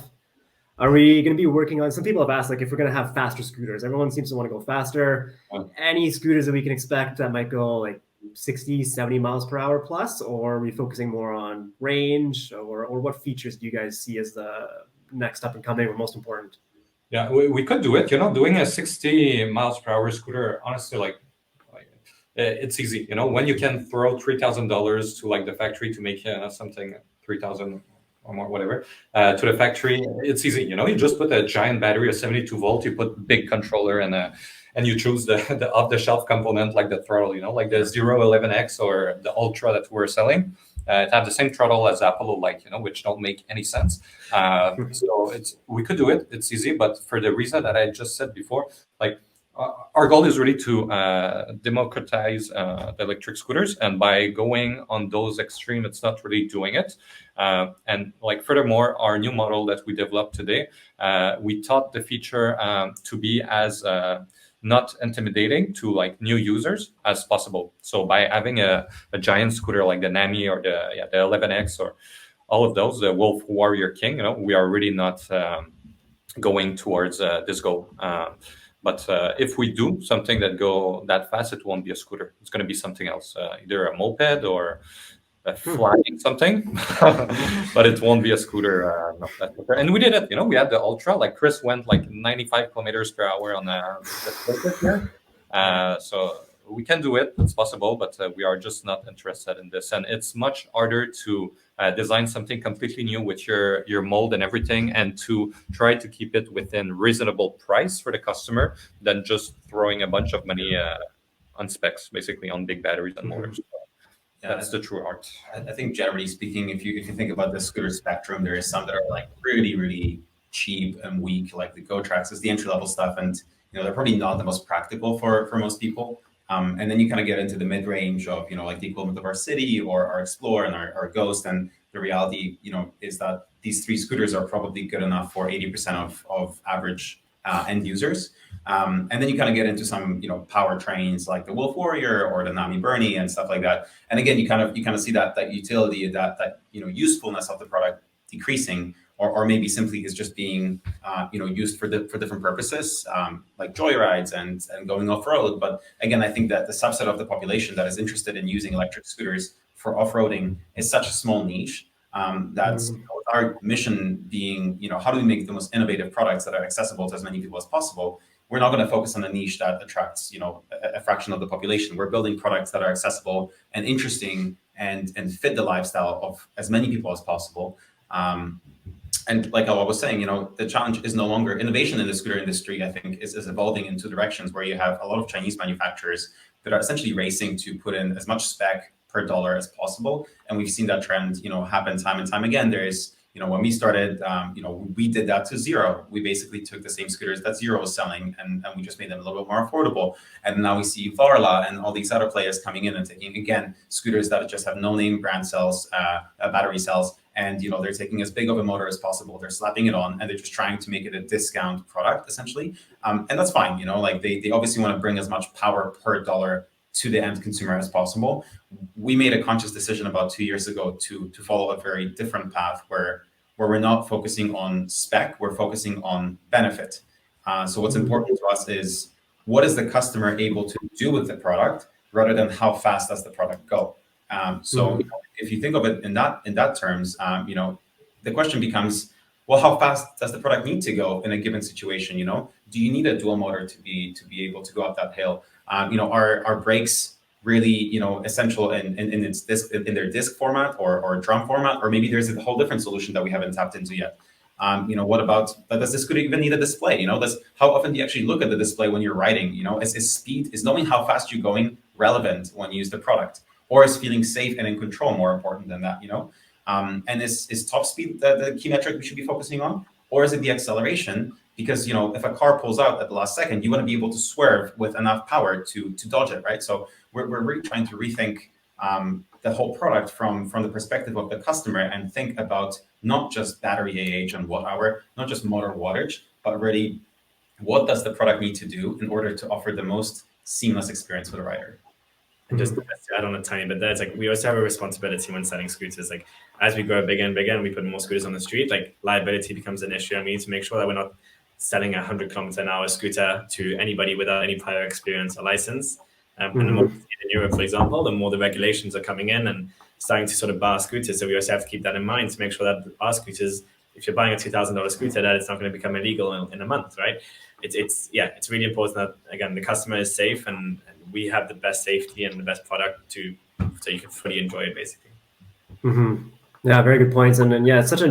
[SPEAKER 1] Are we going to be working on, some people have asked, if we're going to have faster scooters. Everyone seems to want to go faster. Any scooters that we can expect that might go 60, 70 miles per hour plus, or are we focusing more on range, or what features do you guys see as the next up and coming or most important?
[SPEAKER 3] Yeah, we could do it. Doing a 60 miles per hour scooter, honestly, it's easy. When you can throw $3,000 to the factory to make something 3,000 or more, whatever, to the factory, it's easy. You just put a giant battery, a 72 volt, you put big controller, and you choose the off-the-shelf component, like the throttle, like the 011X or the Ultra that we're selling. It have the same throttle as Apollo, which don't make any sense. So we could do it. It's easy, but for the reason that I just said before, our goal is really to democratize the electric scooters, and by going on those extreme, it's not really doing it. And furthermore, our new model that we developed today, we thought the feature to be as not intimidating to new users as possible. So by having a giant scooter like the NAMI or the 11X or all of those, the Wolf Warrior King, we are really not going towards this goal. But if we do something that go that fast, it won't be a scooter. It's going to be something else, either a moped or a flying something, but it won't be a scooter. And we did it. We had the Ultra. Chris went 95 kilometers per hour on the circuit here. So we can do it. It's possible, but we are just not interested in this. And it's much harder to design something completely new with your mold and everything, and to try to keep it within reasonable price for the customer than just throwing a bunch of money on specs, basically on big batteries and motors. That's the true art.
[SPEAKER 4] I think generally speaking, if you think about the scooter spectrum, there is some that are really, really cheap and weak, like the GoTrax is the entry level stuff, and they're probably not the most practical for most people. And then you kind of get into the mid range of the equivalent of our City or our Explorer and our Ghost, and the reality is that these 3 scooters are probably good enough for 80% of average end users. And then you kind of get into some, powertrains like the Wolf Warrior or the NAMI Bernie and stuff like that. And again, you kind of see that utility, that usefulness of the product decreasing, or maybe simply is just being, used for different purposes, like joyrides and going off road. But again, I think that the subset of the population that is interested in using electric scooters for off-roading is such a small niche. That's our mission being, how do we make the most innovative products that are accessible to as many people as possible? We're not going to focus on a niche that attracts, a fraction of the population. We're building products that are accessible and interesting and fit the lifestyle of as many people as possible. And like I was saying, the challenge is no longer innovation in the scooter industry. I think is evolving into directions where you have a lot of Chinese manufacturers that are essentially racing to put in as much spec per dollar as possible. And we've seen that trend, happen time and time again. There is, when we started, we did that to Zero. We basically took the same scooters that Zero was selling, and we just made them a little bit more affordable. And now we see Varla and all these other players coming in and taking, again, scooters that just have no name brand cells, battery cells, and they're taking as big of a motor as possible. They're slapping it on, and they're just trying to make it a discount product essentially. And that's fine. Like they obviously want to bring as much power per dollar to the end consumer as possible. We made a conscious decision about 2 years ago to follow a very different path where we're not focusing on spec, we're focusing on benefit. So what's important to us is what is the customer able to do with the product rather than how fast does the product go. So if you think of it in that terms, the question becomes, well, how fast does the product need to go in a given situation? Do you need a dual motor to be able to go up that hill? Are brakes really essential in its disc, in their disc format or drum format, or maybe there's a whole different solution that we haven't tapped into yet. What about, does this scooter even need a display? How often do you actually look at the display when you're riding? Is knowing how fast you're going relevant when you use the product, or is feeling safe and in control more important than that? And is top speed the key metric we should be focusing on, or is it the acceleration? Because if a car pulls out at the last second, you want to be able to swerve with enough power to dodge it, right? So we're really trying to rethink the whole product from the perspective of the customer, and think about not just battery AH and watt hour, not just motor wattage, but really what does the product need to do in order to offer the most seamless experience for the rider.
[SPEAKER 2] And just to add on a tiny bit there, it's like we also have a responsibility when selling scooters. Like as we grow bigger and bigger and we put more scooters on the street, like liability becomes an issue, and we need to make sure that we're not selling a 100 kilometer an hour scooter to anybody without any prior experience or license. And the more we see it in Europe, for example, the more the regulations are coming in and starting to sort of bar scooters. So we also have to keep that in mind to make sure that our scooters, if you're buying a $2,000 scooter, that it's not going to become illegal in a month, right? It's really important that, again, the customer is safe and we have the best safety and the best product so you can fully enjoy it, basically.
[SPEAKER 1] Yeah, very good points. And then, it's such a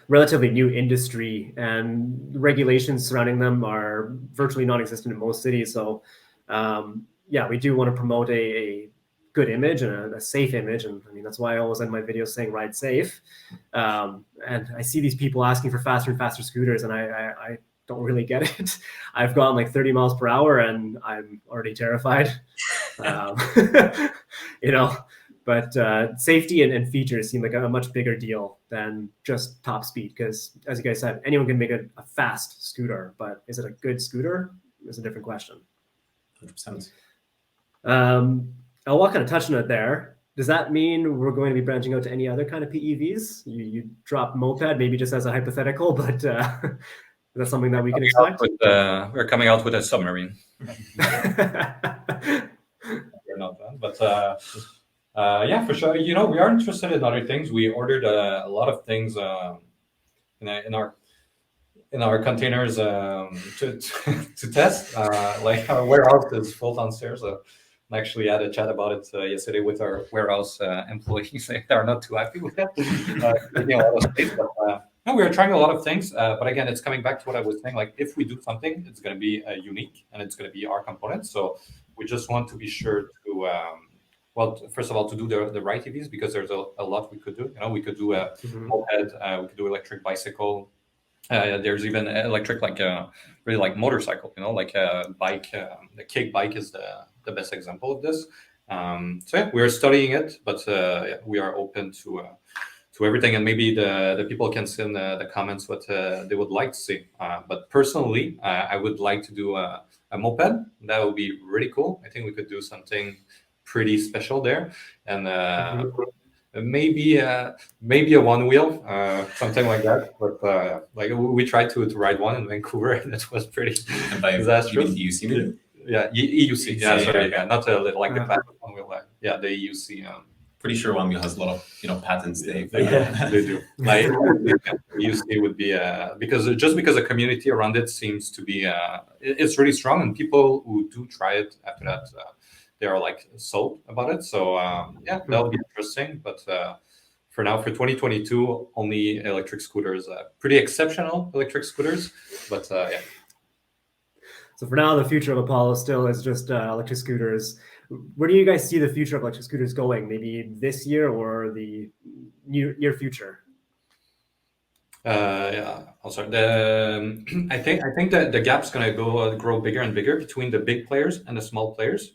[SPEAKER 1] relatively new industry, and regulations surrounding them are virtually non-existent in most cities. So, we do want to promote a good image and a safe image. And I mean, that's why I always end my videos saying ride safe. And I see these people asking for faster and faster scooters, and I don't really get it. I've gone like 30 miles per hour and I'm already terrified. But safety and features seem like a much bigger deal than just top speed, because as you guys said, anyone can make a fast scooter, but is it a good scooter is a different question.
[SPEAKER 4] 100%.
[SPEAKER 1] I'll kind of touch on it there. Does that mean we're going to be branching out to any other kind of PEVs? You drop moped, maybe just as a hypothetical, but is that something that we can expect?
[SPEAKER 3] We're coming out with a submarine. We're not done, but for sure. We are interested in other things. We ordered a lot of things in our containers to test. Like our warehouse is full downstairs. I actually had a chat about it yesterday with our warehouse employees. They are not too happy with that. Taking a lot of space, but no, we are trying a lot of things. But again, it's coming back to what I was saying. Like if we do something, it's going to be unique and it's going to be our components. So we just want to be sure to, first of all, to do the right EVs, because there's a lot we could do. We could do a moped, we could do electric bicycle. There's even electric, really like motorcycle. Like a bike. The kick bike is the best example of this. We are studying it, but we are open to everything, and maybe the people can send the comments what they would like to see. But personally, I would like to do a moped. That would be really cool. I think we could do something pretty special there, and maybe a one wheel, something like that. But we tried to ride one in Vancouver, and it was pretty disastrous.
[SPEAKER 4] EUC?
[SPEAKER 3] Yeah, EUC. Yeah, sorry, not the classic one wheel. The EUC.
[SPEAKER 4] Pretty sure one wheel has a lot of patents. They
[SPEAKER 3] do. Like EUC would be because the community around it seems to be it's really strong, and people who do try it after that they are sold about it. So that'll be interesting. But for now, for 2022, only electric scooters, pretty exceptional electric scooters. But
[SPEAKER 1] So for now, the future of Apollo still is just electric scooters. Where do you guys see the future of electric scooters going? Maybe this year or the near future?
[SPEAKER 3] Also, I think that the gap's going to grow bigger and bigger between the big players and the small players,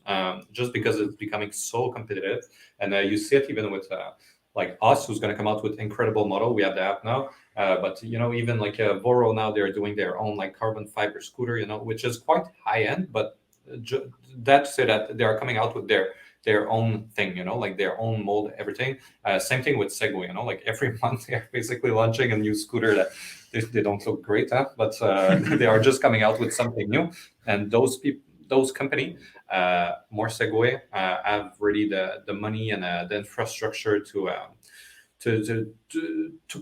[SPEAKER 3] just because it's becoming so competitive. And you see it even with like us, who's going to come out with incredible model. We have the app now, but even like Voro now, they're doing their own like carbon fiber scooter, which is quite high end. But that to say that they are coming out with their own thing, like their own mold, everything. Same thing with Segway, like every month they're basically launching a new scooter that they don't look great, but they are just coming out with something new. And those company, more Segway, have really the money and the infrastructure to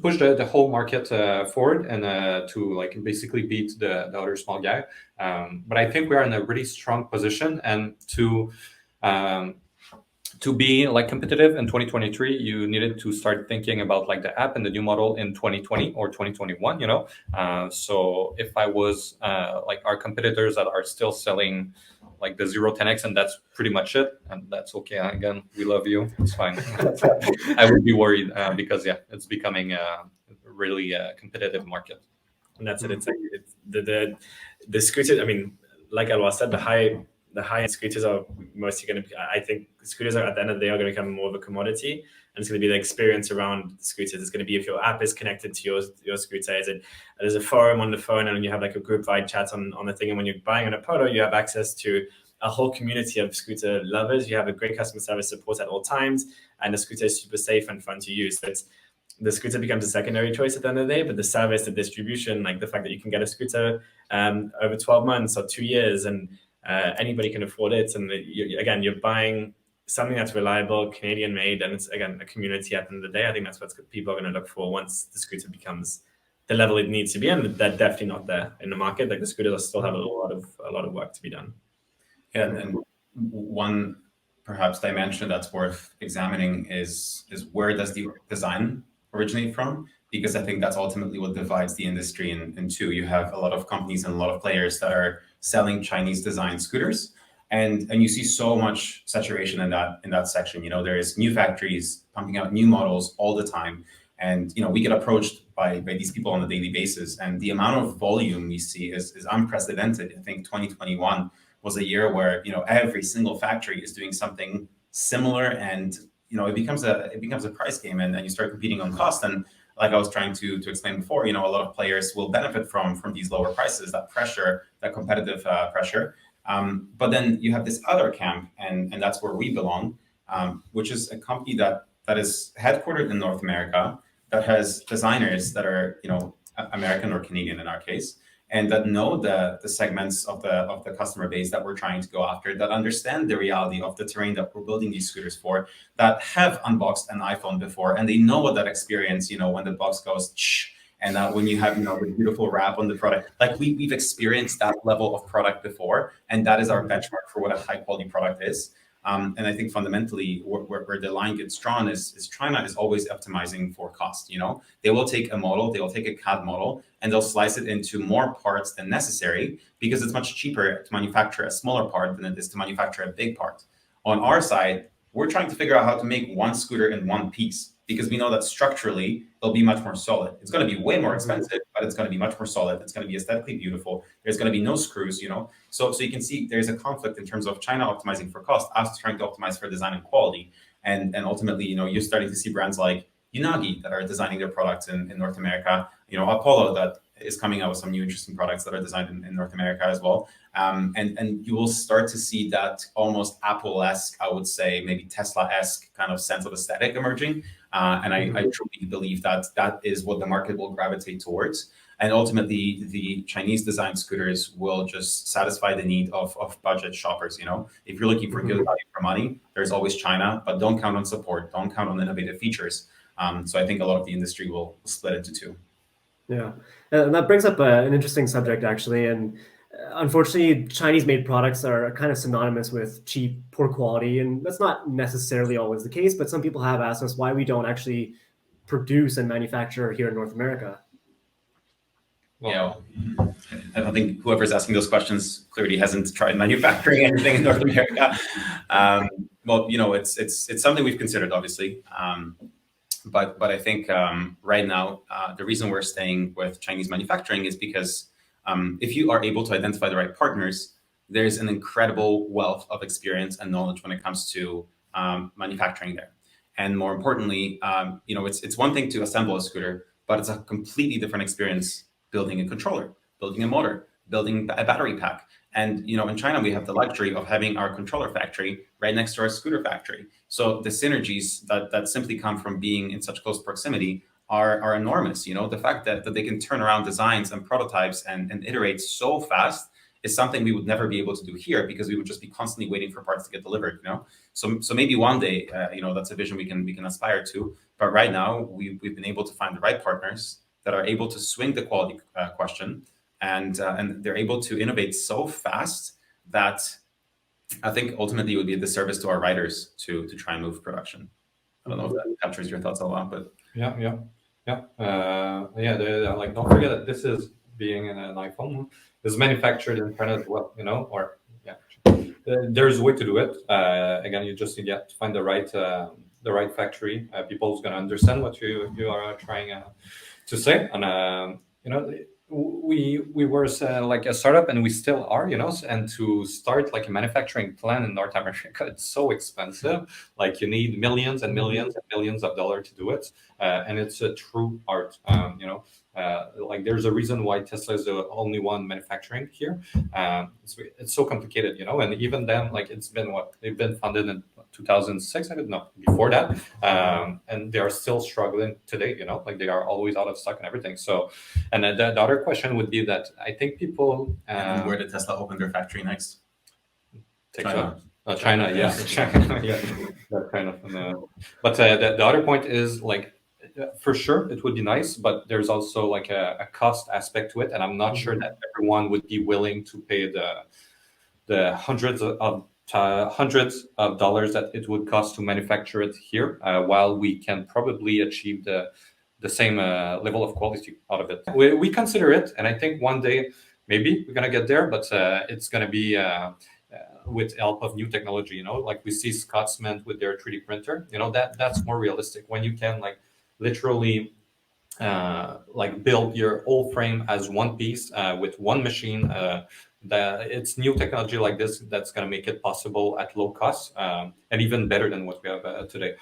[SPEAKER 3] push the whole market forward and to like basically beat the other small guy. But I think we are in a really strong position, and to be like competitive in 2023, you needed to start thinking about like the app and the new model in 2020 or 2021. So if I was like our competitors that are still selling like the 0-10x, and that's pretty much it, and that's okay. Again, we love you. It's fine. I would be worried because it's becoming a really competitive market.
[SPEAKER 2] And that's it. It's like the scooters. I mean, like Elwar said, the high-end scooters are mostly going to be, I think scooters are, at the end of the day, are going to become more of a commodity, and it's going to be the experience around scooters. It's going to be if your app is connected to your scooter, there's a forum on the phone, and you have like a group wide chat on the thing, and when you're buying an Apollo, you have access to a whole community of scooter lovers. You have a great customer service support at all times, and the scooter is super safe and fun to use. So the scooter becomes a secondary choice at the end of the day, but the service, the distribution, like the fact that you can get a scooter over 12 months or 2 years, and anybody can afford it. And you're buying something that's reliable, Canadian made, and it's, again, a community at the end of the day. I think that's what people are going to look for once the scooter becomes the level it needs to be. And they're definitely not there in the market. Like the scooters still have a lot of work to be done.
[SPEAKER 4] Yeah, and one perhaps dimension that's worth examining is where does the design originate from? Because I think that's ultimately what divides the industry in two. You have a lot of companies and a lot of players that are selling Chinese design scooters, and you see so much saturation in that section. There's new factories pumping out new models all the time, and we get approached by these people on a daily basis, and the amount of volume we see is unprecedented. I think 2021 was a year where every single factory is doing something similar, and it becomes a price game, and then you start competing on cost. And like I was trying to explain before, a lot of players will benefit from these lower prices, that pressure, that competitive pressure. But then you have this other camp, and that's where we belong, which is a company that is headquartered in North America, that has designers that are American or Canadian in our case, and that know the segments of the customer base that we're trying to go after, that understand the reality of the terrain that we're building these scooters for, that have unboxed an iPhone before, and they know what that experience, when the box goes shh, and when you have the beautiful wrap on the product, like we've experienced that level of product before, and that is our benchmark for what a high quality product is. And I think fundamentally where the line gets drawn is China is always optimizing for cost. They will take a model, they will take a CAD model, and they'll slice it into more parts than necessary, because it's much cheaper to manufacture a smaller part than it is to manufacture a big part. On our side, we're trying to figure out how to make one scooter in one piece, because we know that structurally it'll be much more solid. It's going to be way more expensive, but it's going to be much more solid. It's going to be aesthetically beautiful. There's going to be no screws, So you can see there's a conflict in terms of China optimizing for cost, us trying to optimize for design and quality. And ultimately, you're starting to see brands like Unagi that are designing their products in North America. Apollo that is coming out with some new interesting products that are designed in North America as well. And you will start to see that almost Apple-esque, I would say, maybe Tesla-esque kind of sense of aesthetic emerging. And I truly believe that is what the market will gravitate towards. And ultimately, the Chinese design scooters will just satisfy the need of budget shoppers. If you're looking for good value for money, there's always China, but don't count on support. Don't count on innovative features. So I think a lot of the industry will split into two.
[SPEAKER 1] Yeah, and that brings up an interesting subject, actually. And unfortunately, Chinese-made products are kind of synonymous with cheap, poor quality, and that's not necessarily always the case. But some people have asked us why we don't actually produce and manufacture here in North America.
[SPEAKER 4] Well, I don't think whoever's asking those questions clearly hasn't tried manufacturing anything in North America. Well, it's something we've considered, obviously. But I think right now, the reason we're staying with Chinese manufacturing is because if you are able to identify the right partners, there's an incredible wealth of experience and knowledge when it comes to manufacturing there. And more importantly, it's one thing to assemble a scooter, but it's a completely different experience building a controller, building a motor, building a battery pack. And in China, we have the luxury of having our controller factory right next to our scooter factory. So the synergies that simply come from being in such close proximity are enormous. The fact that they can turn around designs and prototypes and iterate so fast is something we would never be able to do here, because we would just be constantly waiting for parts to get delivered. So maybe one day, that's a vision we can aspire to. But right now, we've been able to find the right partners that are able to swing the quality question, and they're able to innovate so fast that I think ultimately it would be a disservice to our riders to try and move production. I don't know if that captures your thoughts a lot, but
[SPEAKER 3] Yeah. Like, don't forget that this is being in an iPhone is manufactured in China as well. There's a way to do it. Again, you just need to find the right factory. People's gonna understand what you are trying to say, and we were like a startup, and we still are, and to start like a manufacturing plant in North America, it's so expensive. Like, you need millions and millions and millions of dollars to do it, and it's a true art. Like, there's a reason why Tesla is the only one manufacturing here. It's so complicated, and even then, like, it's been they've been founded in 2006, I don't know, before that, and they are still struggling today, like they are always out of stock and everything. So, and then the other question would be that I think people
[SPEAKER 4] where did Tesla open their factory next?
[SPEAKER 3] China. China, yeah. China, yeah. That kind of. But the other point is, like, for sure it would be nice, but there's also like a cost aspect to it, and I'm not sure that everyone would be willing to pay the hundreds of dollars that it would cost to manufacture it here, while we can probably achieve the same level of quality out of it. We consider it, and I think one day maybe we're gonna get there, but it's gonna be with help of new technology. Like we see Scotsman with their 3D printer. That's more realistic when you can like literally like build your whole frame as one piece with one machine. It's new technology like this that's going to make it possible at low cost, and even better than what we have today.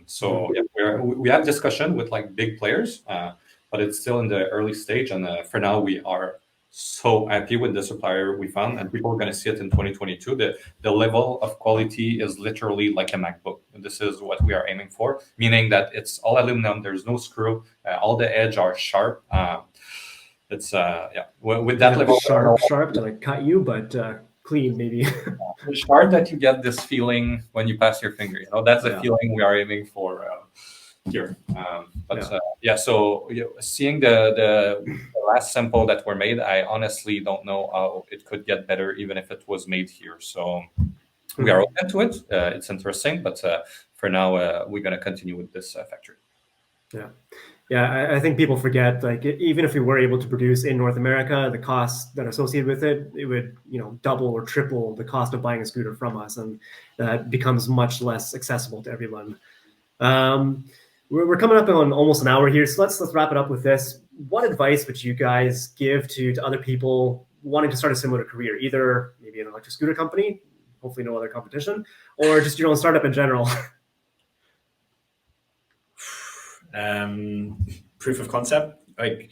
[SPEAKER 3] So yeah, we have discussion with like big players, but it's still in the early stage. And for now, we are so happy with the supplier we found, and people are going to see it in 2022. The level of quality is literally like a MacBook. And this is what we are aiming for, meaning that it's all aluminum. There's no screw. All the edge are sharp. It's with that level
[SPEAKER 1] sharp to like cut you, but clean maybe.
[SPEAKER 3] Sharp that you get this feeling when you pass your finger. That's the feeling we are aiming for here. So seeing the last sample that were made, I honestly don't know how it could get better, even if it was made here. So we are open to it. It's interesting, but for now, we're going to continue with this factory.
[SPEAKER 1] Yeah, I think people forget, like, even if we were able to produce in North America, the costs that are associated with it, it would, double or triple the cost of buying a scooter from us, and that becomes much less accessible to everyone. We're coming up on almost an hour here, so let's wrap it up with this. What advice would you guys give to other people wanting to start a similar career, either maybe an electric scooter company, hopefully no other competition, or just your own startup in general?
[SPEAKER 2] Proof of concept, like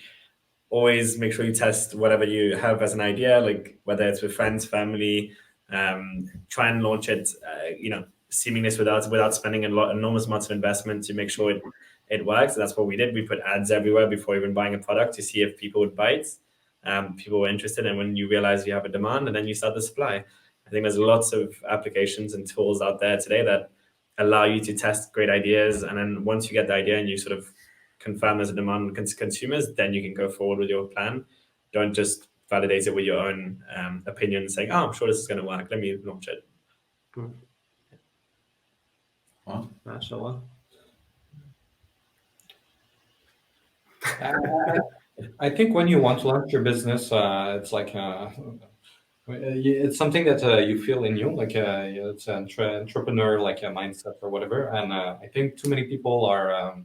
[SPEAKER 2] always make sure you test whatever you have as an idea, like whether it's with friends, family, try and launch it, seamless without spending enormous amounts of investment to make sure it works. That's what we did. We put ads everywhere before even buying a product to see if people would buy it. People were interested, and when you realize you have a demand, and then you start the supply. I think there's lots of applications and tools out there today that allow you to test great ideas, and then once you get the idea and you sort of confirm there's a demand consumers, then you can go forward with your plan. Don't just validate it with your own opinion, saying, "Oh, I'm sure this is going to work. Let me launch it."
[SPEAKER 1] Well, mashallah.
[SPEAKER 3] I think when you want to launch your business, it's like it's something that you feel in you, like it's an entrepreneur like a mindset or whatever. And I think too many people are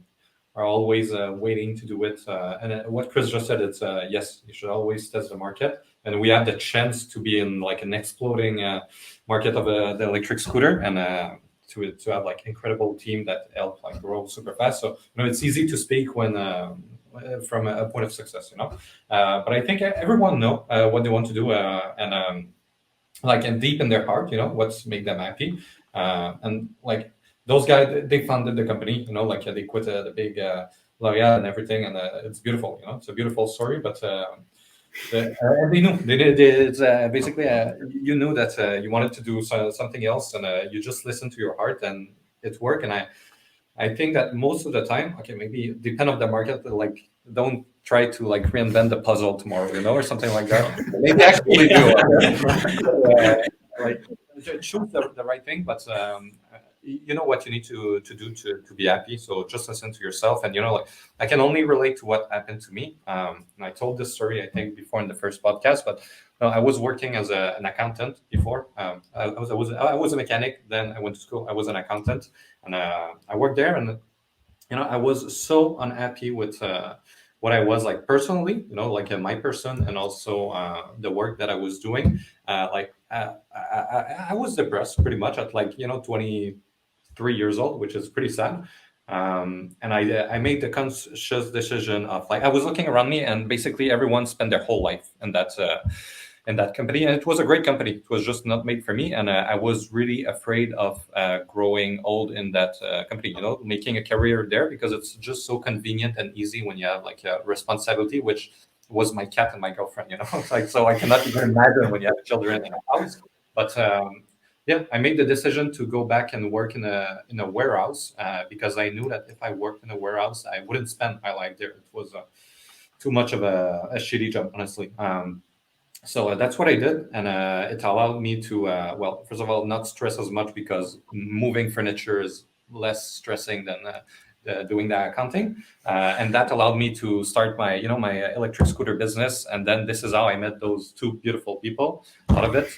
[SPEAKER 3] always waiting to do it. And what Chris just said, it's yes, you should always test the market. And we have the chance to be in like an exploding market of the electric scooter, and to have like incredible team that help like grow super fast. So it's easy to speak when from a point of success, but I think everyone know what they want to do, and deep in their heart, what's make them happy, and like those guys, they founded the company, like they quit the big L'Oreal and everything, and it's beautiful, it's a beautiful story, but. And they knew it's basically you knew that you wanted to do something else, and you just listened to your heart, and it worked. And I think that most of the time, okay, maybe depend on the market, like don't try to like reinvent the puzzle tomorrow, or something like that. Maybe actually do like choose the right thing, but you know what you need to do to be happy. So just listen to yourself, and like I can only relate to what happened to me. And I told this story I think before in the first podcast, but I was working as an accountant before. I was a mechanic, then I went to school. I was an accountant, and I worked there, and I was so unhappy with what I was like personally, like my person, and also the work that I was doing. I was depressed pretty much at 23 years old, which is pretty sad. And I made the conscious decision of I was looking around me, and basically everyone spent their whole life in that company, and it was a great company. It was just not made for me, and I was really afraid of growing old in that company. Making a career there, because it's just so convenient and easy when you have like a responsibility, which was my cat and my girlfriend. So I cannot even imagine when you have children in a house. But I made the decision to go back and work in a warehouse because I knew that if I worked in a warehouse, I wouldn't spend my life there. It was too much of a shitty job, honestly. So that's what I did, and it allowed me to, first of all, not stress as much, because moving furniture is less stressing than doing the accounting, and that allowed me to start my electric scooter business. And then this is how I met those two beautiful people out of it.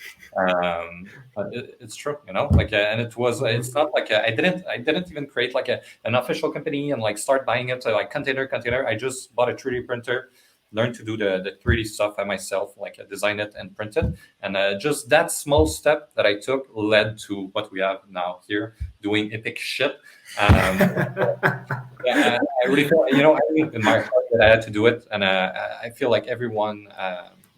[SPEAKER 3] But it's true, and it's not like I didn't even create like an official company and like start buying it like container. I just bought a 3D printer, learned to do the 3D stuff by myself, like design it and print it. And just that small step that I took led to what we have now here, doing epic shit. I really feel, I knew in my heart that I had to do it. And I feel like everyone,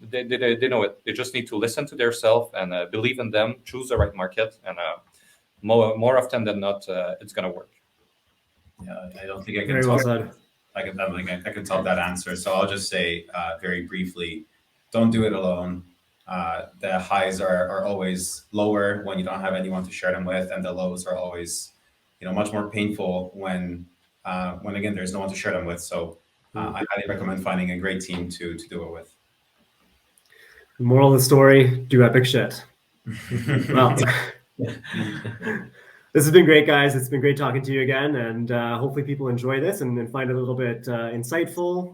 [SPEAKER 3] they know it. They just need to listen to themselves and believe in them, choose the right market. And more often than not, it's going to work.
[SPEAKER 4] Yeah, I don't think I can
[SPEAKER 1] Very well said.
[SPEAKER 4] I can top that answer. So I'll just say very briefly, don't do it alone. The highs are always lower when you don't have anyone to share them with, and the lows are always, much more painful when again there's no one to share them with. So I highly recommend finding a great team to do it with.
[SPEAKER 1] The moral of the story: do epic shit. Well. This has been great, guys. It's been great talking to you again, and hopefully people enjoy this and find it a little bit insightful,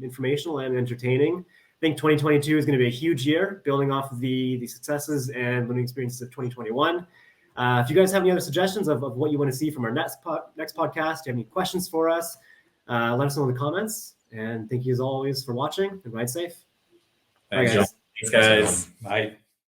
[SPEAKER 1] informational, and entertaining. I think 2022 is going to be a huge year, building off of the successes and learning experiences of 2021. If you guys have any other suggestions of what you want to see from our next podcast, do you have any questions for us, let us know in the comments. And thank you as always for watching, and ride safe.
[SPEAKER 4] Thanks,
[SPEAKER 1] Bye, guys.
[SPEAKER 2] Thanks, guys.
[SPEAKER 3] Bye.